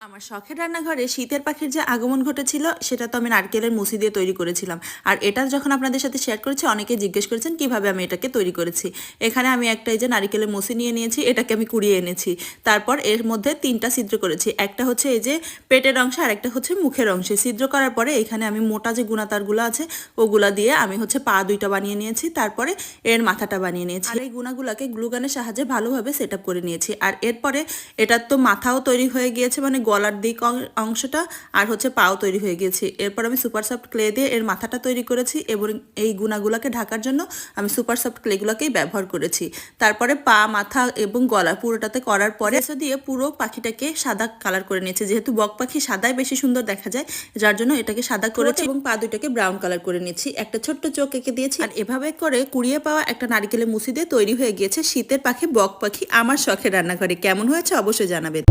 আমার শখের রান্নাঘরে শীতের পাখির যে আগমন ঘটেছিল সেটা তো আমি নারকেলের মুসি দিয়ে তৈরি করেছিলাম। আর এটা যখন আপনাদের সাথে শেয়ার করেছি অনেকে জিজ্ঞেস করেছেন কিভাবে আমি এটাকে তৈরি করেছি। এখানে আমি একটা এই যে নারকেলের মুসি নিয়ে নিয়েছি, এটাকে আমি কুড়িয়ে এনেছি। তারপর এর মধ্যে 3টা ছিদ্র করেছি, একটা হচ্ছে এই যে পেটের অংশে আর একটা হচ্ছে মুখের অংশে। ছিদ্র করার পরে এখানে আমি মোটা যে গুণাতারগুলো আছে ওগুলা দিয়ে আমি হচ্ছে পা 2টা বানিয়ে নিয়েছি, তারপরে এর মাথাটা বানিয়ে নিয়েছি। আর এই গুণাগুলাকে গ্লুগানের সাহায্যে ভালোভাবে সেট আপ করে নিয়েছি। আর এরপরে এটার তো মাথাও তৈরি হয়ে গিয়েছে, মানে গলার দিক অংশটা, আর হচ্ছে পাও তৈরি হয়ে গেছে। এরপর আমি সুপার সফট ক্লে দিয়ে এর মাথাটা তৈরি করেছি এবং এই গুণাগুলোকে ঢাকার জন্য আমি সুপার সফট ক্লেগুলোকেই ব্যবহার করেছি। তারপরে পা, মাথা এবং গলা পুরোটাতে করার পরে দিয়ে পুরো পাখিটাকে সাদা কালার করে নিয়েছি। যেহেতু বক পাখি সাদায় বেশি সুন্দর দেখা যায়, যার জন্য এটাকে সাদা করেছি এবং পা 2টাকে ব্রাউন কালার করে নিয়েছি। একটা ছোট্ট চোখ এঁকে দিয়েছি। আর এভাবে করে কুড়িয়ে পাওয়া একটা নারকেলের মুসি দিয়ে তৈরি হয়ে গিয়েছে শীতের পাখি বক পাখি আমার শখের রান্নাঘরে। কেমন হয়েছে অবশ্যই জানাবেন।